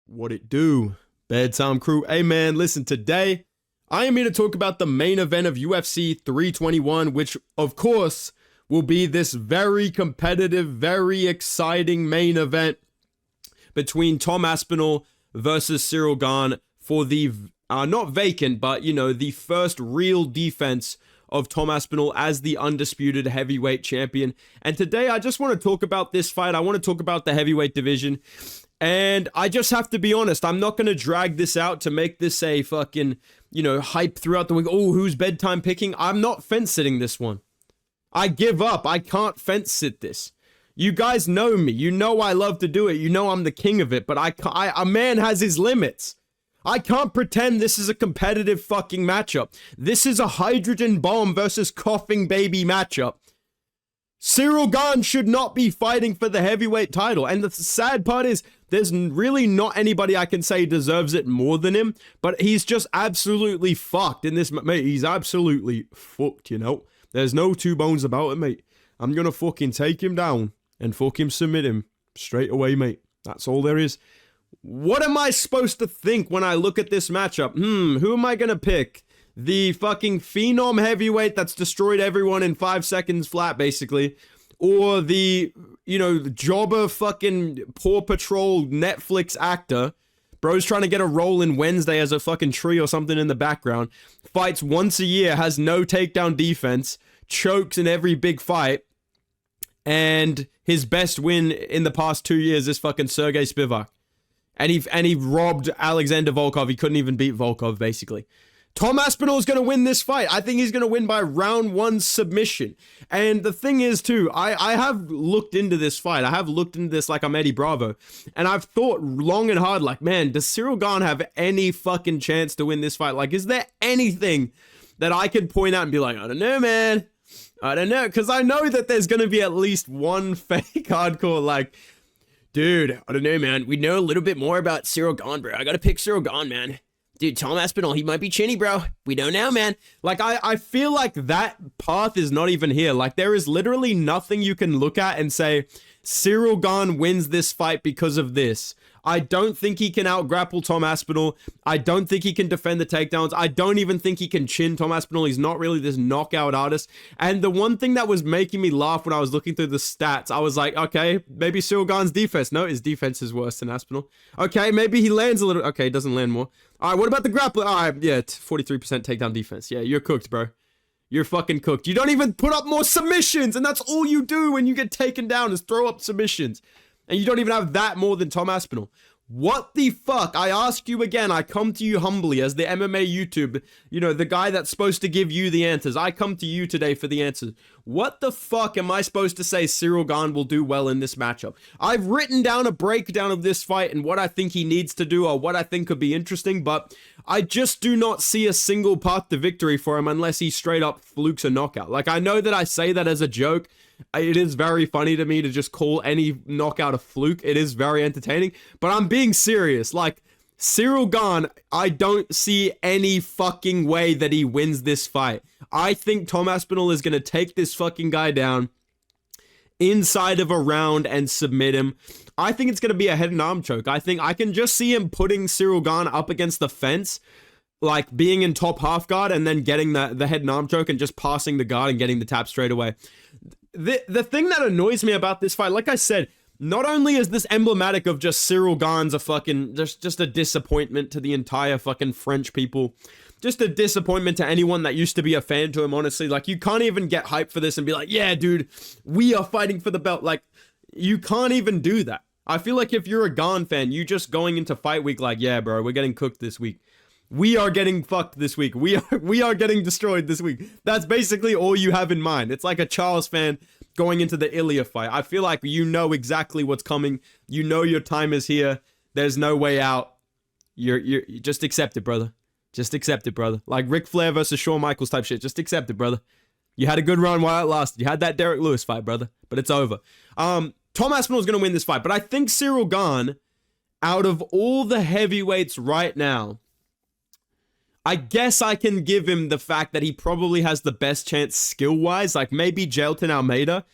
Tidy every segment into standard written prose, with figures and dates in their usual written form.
What it do? Bedtime crew. Hey man, listen, today I am here to talk about the main event of UFC 321, which of course will be this very competitive, very exciting main event between Tom Aspinall versus Ciryl Gane for the, not vacant, but the first real defense of Tom Aspinall as the undisputed heavyweight champion. And today I just want to talk about this fight. I want to talk about the heavyweight division. And I just have to be honest, I'm not going to drag this out to make this a fucking, hype throughout the week. Oh, who's bedtime picking? I'm not fence sitting this one. I give up. I can't fence sit this. You guys know me. You know I love to do it. You know I'm the king of it. But a man has his limits. I can't pretend this is a competitive fucking matchup. This is a hydrogen bomb versus coughing baby matchup. Ciryl Gane should not be fighting for the heavyweight title. And the sad part is, there's really not anybody I can say deserves it more than him. But he's just absolutely fucked in this, mate. He's absolutely fucked, There's no two bones about it, mate. I'm gonna fucking take him down and fucking submit him straight away, mate. That's all there is. What am I supposed to think when I look at this matchup? Who am I gonna pick? The fucking phenom heavyweight that's destroyed everyone in 5 seconds flat, basically. Or the, jobber fucking Paw Patrol Netflix actor. Bro's trying to get a role in Wednesday as a fucking tree or something in the background. Fights once a year, has no takedown defense. Chokes in every big fight. And his best win in the past 2 years is fucking Sergey Spivak. And he robbed Alexander Volkov. He couldn't even beat Volkov, basically. Tom Aspinall is going to win this fight. I think he's going to win by round 1 submission. And the thing is, too, I have looked into this fight. I have looked into this like I'm Eddie Bravo. And I've thought long and hard, like, man, does Ciryl Gane have any fucking chance to win this fight? Like, is there anything that I can point out and be like, I don't know, man. I don't know. Because I know that there's going to be at least one fake hardcore, like, dude, I don't know, man. We know a little bit more about Ciryl Gane, bro. I got to pick Ciryl Gane, man. Dude, Tom Aspinall, he might be chinny, bro. We don't know, man. Like, I feel like that path is not even here. Like, there is literally nothing you can look at and say, Ciryl Gane wins this fight because of this. I don't think he can out-grapple Tom Aspinall. I don't think he can defend the takedowns. I don't even think he can chin Tom Aspinall. He's not really this knockout artist. And the one thing that was making me laugh when I was looking through the stats, I was like, okay, maybe Ciryl Gane's defense. No, his defense is worse than Aspinall. Okay, maybe he lands a little. Okay, he doesn't land more. All right, what about the grappling? All right, yeah, 43% takedown defense. Yeah, you're cooked, bro. You're fucking cooked. You don't even put up more submissions, and that's all you do when you get taken down is throw up submissions. And you don't even have that more than Tom Aspinall. What the fuck? I ask you again. I come to you humbly as the MMA YouTube, the guy that's supposed to give you the answers. I come to you today for the answers. What the fuck am I supposed to say Ciryl Gane will do well in this matchup? I've written down a breakdown of this fight and what I think he needs to do or what I think could be interesting, but I just do not see a single path to victory for him unless he straight up flukes a knockout. Like, I know that I say that as a joke. It is very funny to me to just call any knockout a fluke. It is very entertaining, but I'm being serious. Like, Ciryl Gane, I don't see any fucking way that he wins this fight. I think Tom Aspinall is going to take this fucking guy down inside of a round and submit him. I think it's going to be a head and arm choke. I think I can just see him putting Ciryl Gane up against the fence, like being in top half guard and then getting the head and arm choke and just passing the guard and getting the tap straight away. The thing that annoys me about this fight, like I said, not only is this emblematic of just Ciryl Gane's a fucking, just a disappointment to the entire fucking French people, just a disappointment to anyone that used to be a fan to him, honestly. Like, you can't even get hyped for this and be like, yeah, dude, we are fighting for the belt. Like, you can't even do that. I feel like if you're a Gane fan, you just going into fight week like, yeah, bro, we're getting cooked this week. We are getting fucked this week. We are getting destroyed this week. That's basically all you have in mind. It's like a Charles fan going into the Ilya fight. I feel like you know exactly what's coming. You know your time is here. There's no way out. You just accept it, brother. Just accept it, brother. Like Ric Flair versus Shawn Michaels type shit. Just accept it, brother. You had a good run while it lasted. You had that Derek Lewis fight, brother. But it's over. Tom Aspinall is going to win this fight. But I think Ciryl Gane, out of all the heavyweights right now, I guess I can give him the fact that he probably has the best chance skill-wise. Like, maybe Jailton Almeida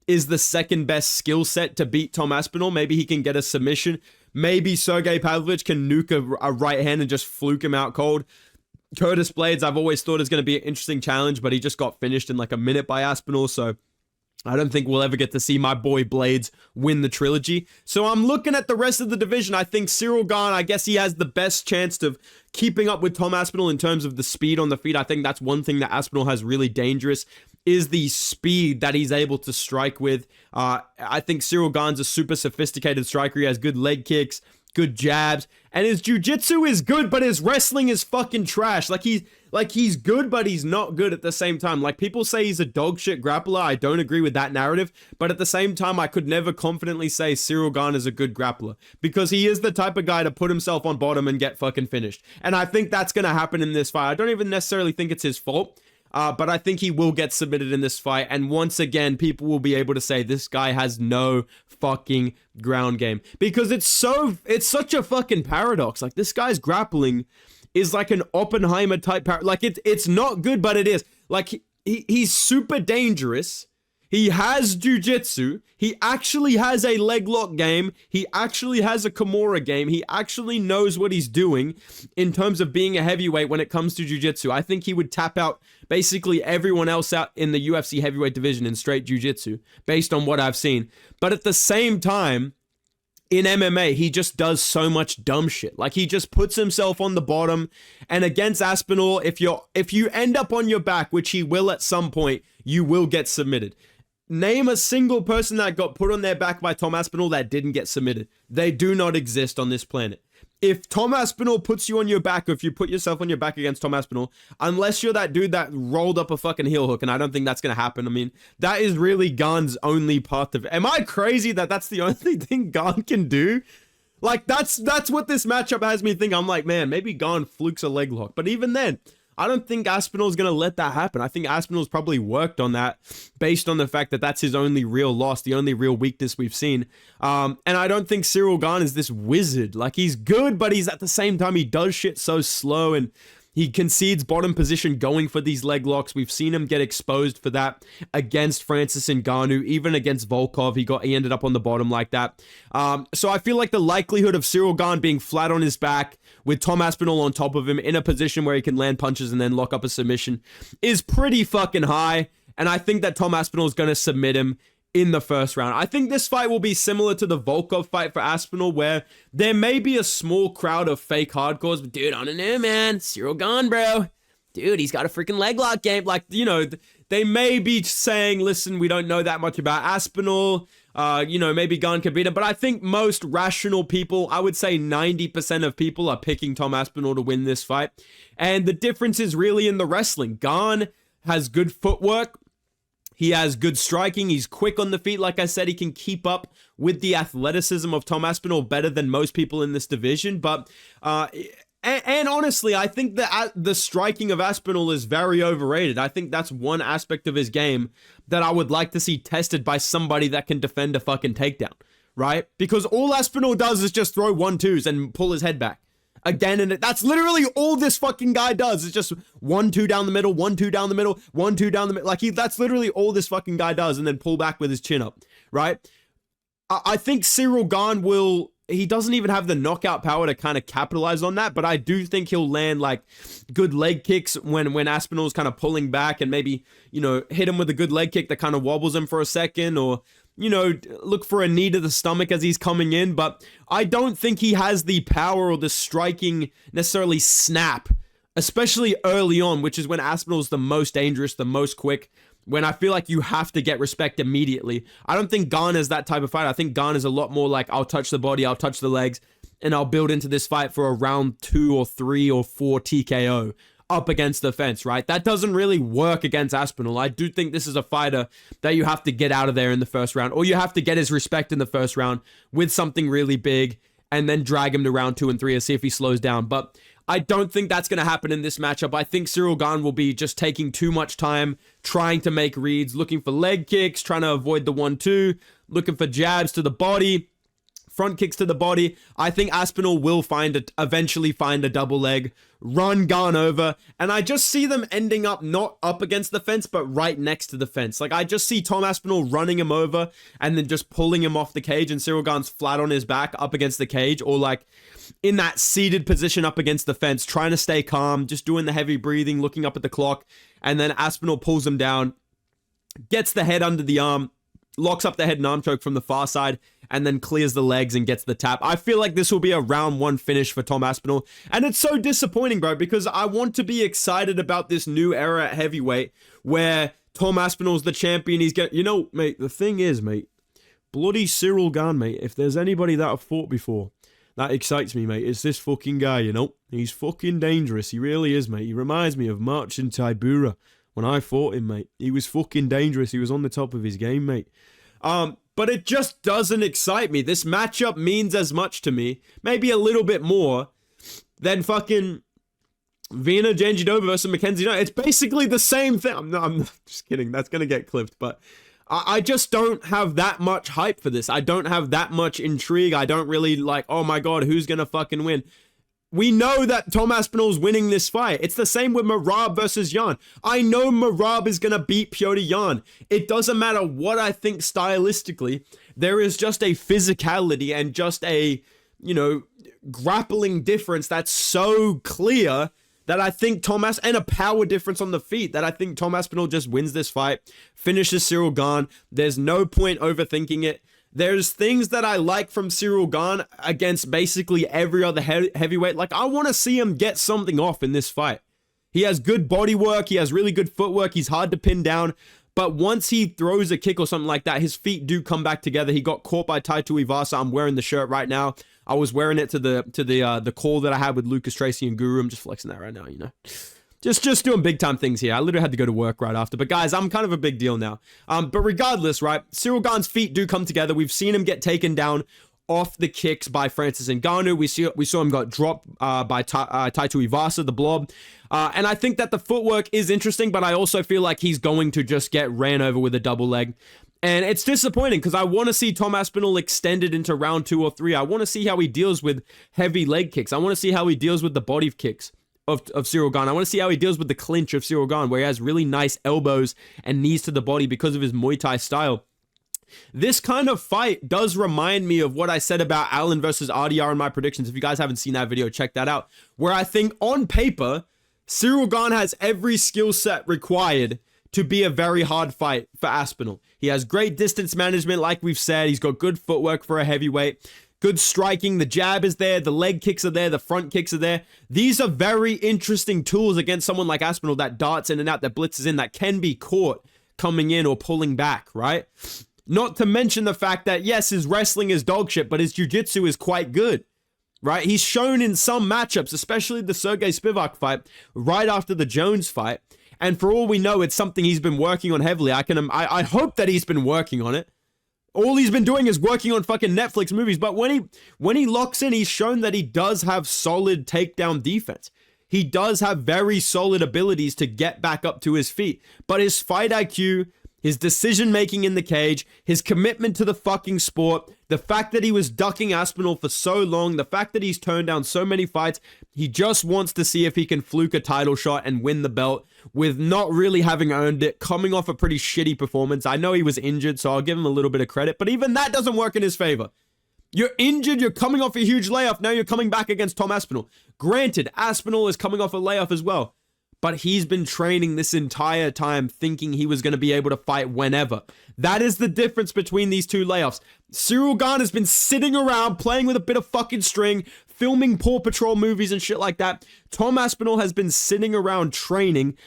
is the second best skill set to beat Tom Aspinall. Maybe he can get a submission. Maybe Sergey Pavlovich can nuke a right hand and just fluke him out cold. Curtis Blades, I've always thought is going to be an interesting challenge, but he just got finished in like a minute by Aspinall, so I don't think we'll ever get to see my boy Blades win the trilogy. So I'm looking at the rest of the division. I think Ciryl Gane, I guess he has the best chance of keeping up with Tom Aspinall in terms of the speed on the feet. I think that's one thing that Aspinall has really dangerous, is the speed that he's able to strike with. I think Ciryl Gane's a super sophisticated striker. He has good leg kicks, good jabs, and his jiu-jitsu is good, but his wrestling is fucking trash. Like he's good, but he's not good at the same time. Like, people say he's a dog shit grappler. I don't agree with that narrative, but at the same time, I could never confidently say Ciryl Gane is a good grappler, because he is the type of guy to put himself on bottom and get fucking finished. And I think that's going to happen in this fight. I don't even necessarily think it's his fault. But I think he will get submitted in this fight. And once again, people will be able to say this guy has no fucking ground game. Because it's such a fucking paradox. Like, this guy's grappling is like an Oppenheimer type like it's not good, but it is. Like, he's super dangerous. He has jiu-jitsu. He actually has a leg lock game. He actually has a Kimura game. He actually knows what he's doing in terms of being a heavyweight when it comes to jiu-jitsu. I think he would tap out basically everyone else out in the UFC heavyweight division in straight jiu-jitsu, based on what I've seen. But at the same time, in MMA, he just does so much dumb shit. Like, he just puts himself on the bottom. And against Aspinall, if you end up on your back, which he will at some point, you will get submitted. Name a single person that got put on their back by Tom Aspinall that didn't get submitted. They do not exist on this planet. If Tom Aspinall puts you on your back, or if you put yourself on your back against Tom Aspinall, unless you're that dude that rolled up a fucking heel hook, and I don't think that's going to happen. I mean, that is really Gane's only part of it. Am I crazy that that's the only thing Gane can do? Like, that's what this matchup has me think. I'm like, man, maybe Gane flukes a leg lock. But even then, I don't think Aspinall's going to let that happen. I think Aspinall's probably worked on that based on the fact that that's his only real loss, the only real weakness we've seen. And I don't think Ciryl Gane is this wizard. Like, he's good, but he's at the same time, he does shit so slow, and he concedes bottom position going for these leg locks. We've seen him get exposed for that against Francis Ngannou, even against Volkov. He ended up on the bottom like that. So I feel like the likelihood of Ciryl Gane being flat on his back with Tom Aspinall on top of him in a position where he can land punches and then lock up a submission is pretty fucking high. And I think that Tom Aspinall is going to submit him in the first round. I think this fight will be similar to the Volkov fight for Aspinall, where there may be a small crowd of fake hardcores, but dude, I don't know, man. Ciryl Gane, bro. Dude, he's got a freaking leg lock game. Like, you know, they may be saying, listen, we don't know that much about Aspinall. Maybe Gane could beat him. But I think most rational people, I would say 90% of people, are picking Tom Aspinall to win this fight. And the difference is really in the wrestling. Gane has good footwork. He has good striking. He's quick on the feet. Like I said, he can keep up with the athleticism of Tom Aspinall better than most people in this division. But, and honestly, I think that the striking of Aspinall is very overrated. I think that's one aspect of his game that I would like to see tested by somebody that can defend a fucking takedown, right? Because all Aspinall does is just throw 1-2s and pull his head back. Again, and that's literally all this fucking guy does. It's just 1-2 down the middle, 1-2 down the middle, 1-2 down the middle. Like, that's literally all this fucking guy does, and then pull back with his chin up, right? I think Ciryl Gane he doesn't even have the knockout power to kind of capitalize on that, but I do think he'll land like good leg kicks when Aspinall's kind of pulling back, and maybe, hit him with a good leg kick that kind of wobbles him for a second, or look for a knee to the stomach as he's coming in. But I don't think he has the power or the striking necessarily snap, especially early on, which is when Aspinall's the most dangerous, the most quick, when I feel like you have to get respect immediately. I don't think Gane is that type of fight. I think Gane is a lot more like, I'll touch the body, I'll touch the legs, and I'll build into this fight for a round 2 or 3 or 4 TKO. Up against the fence, right? That doesn't really work against Aspinall. I do think this is a fighter that you have to get out of there in the first round, or you have to get his respect in the first round with something really big, and then drag him to round 2 and 3 and see if he slows down. But I don't think that's going to happen in this matchup. I think Ciryl Gane will be just taking too much time, trying to make reads, looking for leg kicks, trying to avoid the 1-2, looking for jabs to the body, front kicks to the body. I think Aspinall will eventually find a double leg, run Gane over, and I just see them ending up not up against the fence, but right next to the fence. Like, I just see Tom Aspinall running him over and then just pulling him off the cage, and Ciryl Gane's flat on his back up against the cage, or like in that seated position up against the fence, trying to stay calm, just doing the heavy breathing, looking up at the clock, and then Aspinall pulls him down, gets the head under the arm, locks up the head and arm choke from the far side, and then clears the legs and gets the tap. I feel like this will be a round 1 finish for Tom Aspinall, and it's so disappointing, bro, because I want to be excited about this new era at heavyweight where Tom Aspinall's the champion. He's getting, you know, mate, the thing is, mate, bloody Ciryl Gane, mate, if there's anybody that I've fought before that excites me, mate, it's this fucking guy, you know? He's fucking dangerous. He really is, mate. He reminds me of Marcin Tybura when I fought him, mate. He was fucking dangerous. He was on the top of his game, mate. But it just doesn't excite me. This matchup means as much to me, maybe a little bit more, than fucking Vina Jandiroba versus Mackenzie Knight. It's basically the same thing. I'm just kidding. That's going to get clipped, but I just don't have that much hype for this. I don't have that much intrigue. I don't really like, oh my God, who's going to fucking win? We know that Tom Aspinall's winning this fight. It's the same with Merab versus Jan. I know Merab is going to beat Petr Yan. It doesn't matter what I think stylistically. There is just a physicality and just a, you know, grappling difference that's so clear that I think and a power difference on the feet that I think Tom Aspinall just wins this fight, finishes Ciryl Gane. There's no point overthinking it. There's things that I like from Ciryl Gane against basically every other heavyweight. Like, I want to see him get something off in this fight. He has good body work. He has really good footwork. He's hard to pin down. But once he throws a kick or something like that, his feet do come back together. He got caught by Taito Ivasa. I'm wearing the shirt right now. I was wearing it to the call that I had with Lucas Tracy and Guru. I'm just flexing that right now, you know. Just doing big time things here. I literally had to go to work right after. But guys, I'm kind of a big deal now. But regardless, right, Ciryl Gane's feet do come together. We've seen him get taken down off the kicks by Francis Ngannou. We saw him got dropped by Taito Ivasa, the Blob. And I think that the footwork is interesting, but I also feel like he's going to just get ran over with a double leg. And it's disappointing because I want to see Tom Aspinall extended into round 2 or 3. I want to see how he deals with heavy leg kicks. I want to see how he deals with the body kicks of Ciryl Gane. I want to see how he deals with the clinch of Ciryl Gane, where he has really nice elbows and knees to the body because of his Muay Thai style. This kind of fight does remind me of what I said about Allen versus RDR in my predictions. If you guys haven't seen that video, check that out. Where I think on paper, Ciryl Gane has every skill set required to be a very hard fight for Aspinall. He has great distance management, like we've said. He's got good footwork for a heavyweight. Good striking. The jab is there. The leg kicks are there. The front kicks are there. These are very interesting tools against someone like Aspinall that darts in and out, that blitzes in, that can be caught coming in or pulling back, right? Not to mention the fact that, yes, his wrestling is dog shit, but his jiu-jitsu is quite good, right? He's shown in some matchups, especially the Sergey Spivak fight, right after the Jones fight. And for all we know, it's something he's been working on heavily. I hope that he's been working on it. All he's been doing is working on fucking Netflix movies. But when he locks in, he's shown that he does have solid takedown defense. He does have very solid abilities to get back up to his feet. But his fight IQ, his decision-making in the cage, his commitment to the fucking sport, the fact that he was ducking Aspinall for so long, the fact that he's turned down so many fights, he just wants to see if he can fluke a title shot and win the belt with not really having earned it, coming off a pretty shitty performance. I know he was injured, so I'll give him a little bit of credit, but even that doesn't work in his favor. You're injured, you're coming off a huge layoff, now you're coming back against Tom Aspinall. Granted, Aspinall is coming off a layoff as well, but he's been training this entire time thinking he was going to be able to fight whenever. That is the difference between these two layoffs. Ciryl Gane has been sitting around playing with a bit of fucking string, filming Paw Patrol movies and shit like that. Tom Aspinall has been sitting around training,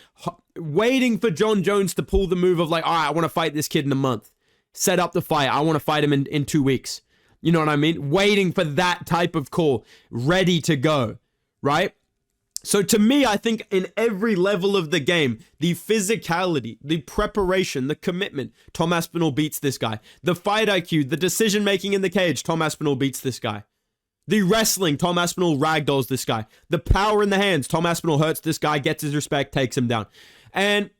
waiting for Jon Jones to pull the move of like, all right, I want to fight this kid in a month. Set up the fight. I want to fight him in 2 weeks. You know what I mean? Waiting for that type of call, ready to go, right? So to me, I think in every level of the game, the physicality, the preparation, the commitment, Tom Aspinall beats this guy. The fight IQ, the decision-making in the cage, Tom Aspinall beats this guy. The wrestling, Tom Aspinall ragdolls this guy. The power in the hands, Tom Aspinall hurts this guy, gets his respect, takes him down. And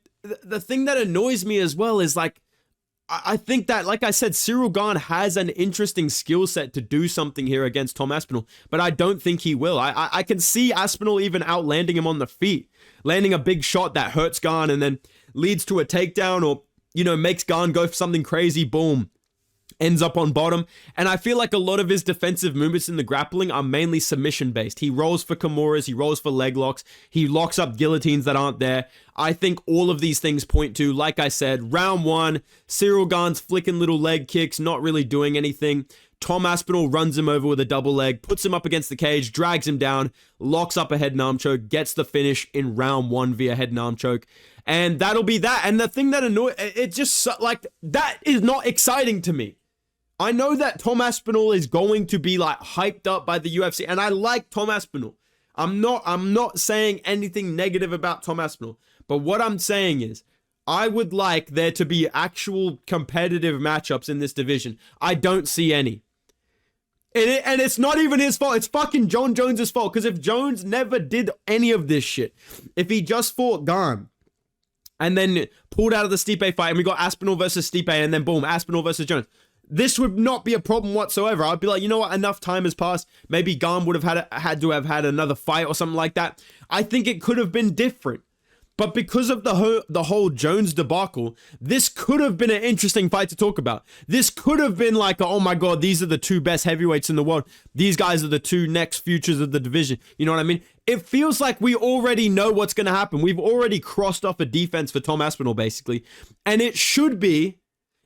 the thing that annoys me as well is like, I think that, like I said, Ciryl Gane has an interesting skill set to do something here against Tom Aspinall, but I don't think he will. I can see Aspinall even outlanding him on the feet, landing a big shot that hurts Gane and then leads to a takedown, or, you know, makes Gane go for something crazy, boom, ends up on bottom. And I feel like a lot of his defensive movements in the grappling are mainly submission based. He rolls for Kimuras, he rolls for leg locks, he locks up guillotines that aren't there. I think all of these things point to, like I said, round one, Ciryl Gane's flicking little leg kicks, not really doing anything. Tom Aspinall runs him over with a double leg, puts him up against the cage, drags him down, locks up a head and arm choke, gets the finish in round one via head and arm choke. And that'll be that. And the thing that it just, like, that is not exciting to me. I know that Tom Aspinall is going to be like hyped up by the UFC, and I like Tom Aspinall. I'm not saying anything negative about Tom Aspinall, but what I'm saying is I would like there to be actual competitive matchups in this division. I don't see any. And it's not even his fault. It's fucking Jon Jones' fault, because if Jones never did any of this shit, if he just fought Gane and then pulled out of the Stipe fight and we got Aspinall versus Stipe and then boom, Aspinall versus Jones, this would not be a problem whatsoever. I'd be like, you know what? Enough time has passed. Maybe Gane would have had to have had another fight or something like that. I think it could have been different. But because of the whole Jones debacle, this could have been an interesting fight to talk about. This could have been like, oh my God, these are the two best heavyweights in the world. These guys are the two next futures of the division. You know what I mean? It feels like we already know what's going to happen. We've already crossed off a defense for Tom Aspinall, basically. And it should be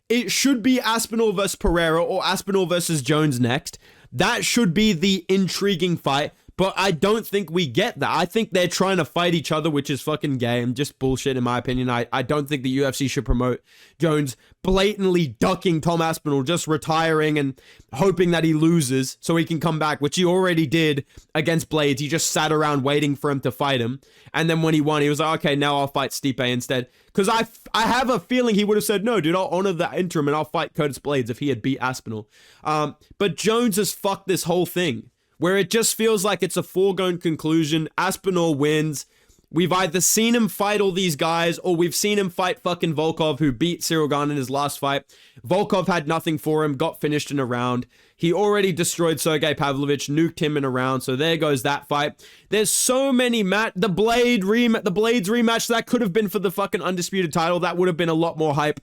Aspinall versus Pereira or Aspinall versus Jones next. That should be the intriguing fight. But I don't think we get that. I think they're trying to fight each other, which is fucking gay and just bullshit in my opinion. I don't think the UFC should promote Jones blatantly ducking Tom Aspinall, just retiring and hoping that he loses so he can come back, which he already did against Blades. He just sat around waiting for him to fight him. And then when he won, he was like, okay, now I'll fight Stipe instead. Because I have a feeling he would have said, no, dude, I'll honor the interim and I'll fight Curtis Blades if he had beat Aspinall. But Jones has fucked this whole thing, where it just feels like it's a foregone conclusion. Aspinall wins. We've either seen him fight all these guys, or we've seen him fight fucking Volkov, who beat Ciryl Gane in his last fight. Volkov had nothing for him, got finished in a round. He already destroyed Sergey Pavlovich, nuked him in a round, so there goes that fight. There's so many the Blades rematch, that could have been for the fucking undisputed title. That would have been a lot more hype.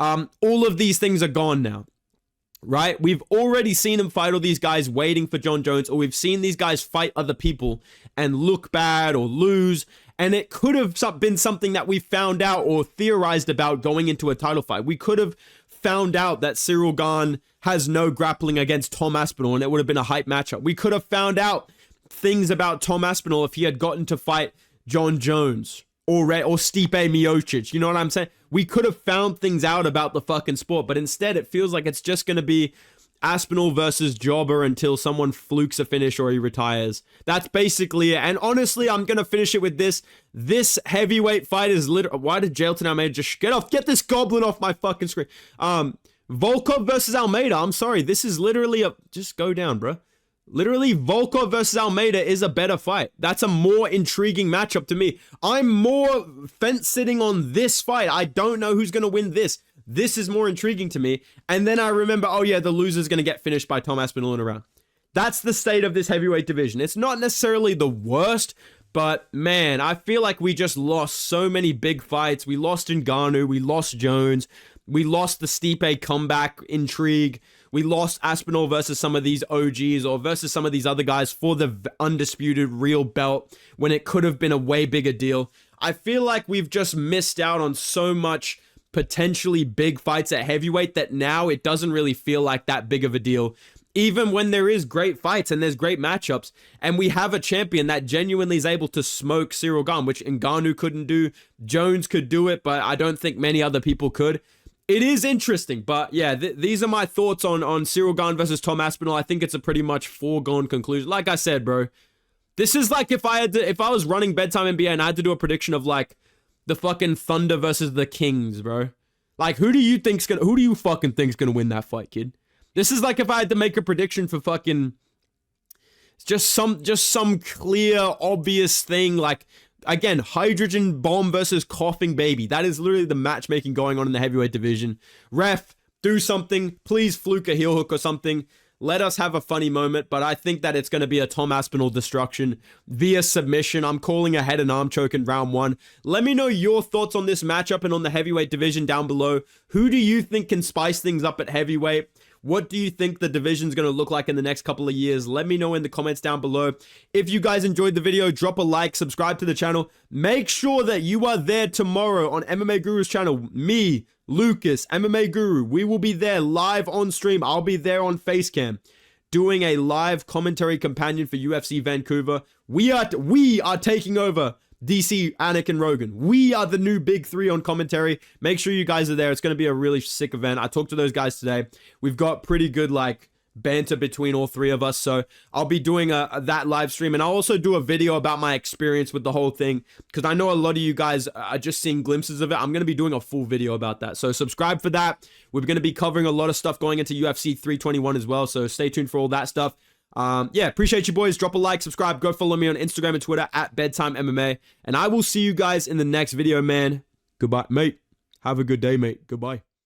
All of these things are gone now. Right? We've already seen him fight all these guys waiting for Jon Jones, or we've seen these guys fight other people and look bad or lose. And it could have been something that we found out or theorized about going into a title fight. We could have found out that Ciryl Gane has no grappling against Tom Aspinall, and it would have been a hype matchup. We could have found out things about Tom Aspinall if he had gotten to fight Jon Jones or Stipe Miocic. You know what I'm saying? We could have found things out about the fucking sport, but instead it feels like it's just going to be Aspinall versus Jobber until someone flukes a finish or he retires. That's basically it. And honestly, I'm going to finish it with this. This heavyweight fight is literally... Why did Jailton Almeida just... Get this goblin off my fucking screen. Volkov versus Almeida. I'm sorry. This is literally a... Just go down, bro. Literally, Volkov versus Almeida is a better fight. That's a more intriguing matchup to me. I'm more fence-sitting on this fight. I don't know who's going to win this. This is more intriguing to me. And then I remember, oh yeah, the loser's going to get finished by Tom Aspinall in a round. That's the state of this heavyweight division. It's not necessarily the worst, but man, I feel like we just lost so many big fights. We lost Ngannou, we lost Jones, we lost the Stipe comeback intrigue. We lost Aspinall versus some of these OGs or versus some of these other guys for the undisputed real belt when it could have been a way bigger deal. I feel like we've just missed out on so much potentially big fights at heavyweight that now it doesn't really feel like that big of a deal. Even when there is great fights and there's great matchups and we have a champion that genuinely is able to smoke Ciryl Gane, which Ngannou couldn't do. Jones could do it, but I don't think many other people could. It is interesting, but yeah, these are my thoughts on Ciryl Gane versus Tom Aspinall. I think it's a pretty much foregone conclusion. Like I said, bro, this is like if I was running Bedtime NBA and I had to do a prediction of like the fucking Thunder versus the Kings, bro. Like, who do you fucking think's gonna win that fight, kid? This is like if I had to make a prediction for fucking just some clear, obvious thing, like Again, hydrogen bomb versus coughing baby. That is literally the matchmaking going on in the heavyweight division. Ref, do something. Please fluke a heel hook or something. Let us have a funny moment, but I think that it's going to be a Tom Aspinall destruction via submission. I'm calling a head and arm choke in round 1. Let me know your thoughts on this matchup and on the heavyweight division down below. Who do you think can spice things up at heavyweight? What do you think the division's going to look like in the next couple of years? Let me know in the comments down below. If you guys enjoyed the video, drop a like, subscribe to the channel. Make sure that you are there tomorrow on MMA Guru's channel. Me, Lucas, MMA Guru, we will be there live on stream. I'll be there on Facecam doing a live commentary companion for UFC Vancouver. We are taking over DC, Anik, and Rogan. We are the new big 3 on commentary. Make sure you guys are there. It's going to be a really sick event. I talked to those guys today. We've got pretty good banter between all 3 of us. So I'll be doing that live stream, and I'll also do a video about my experience with the whole thing, because I know a lot of you guys are just seeing glimpses of it. I'm going to be doing a full video about that. So subscribe for that. We're going to be covering a lot of stuff going into UFC 321 as well. So stay tuned for all that stuff. Yeah, appreciate you boys. Drop a like, subscribe, go follow me on Instagram and Twitter at Bedtime MMA. And I will see you guys in the next video, man. Goodbye, mate. Have a good day, mate. Goodbye.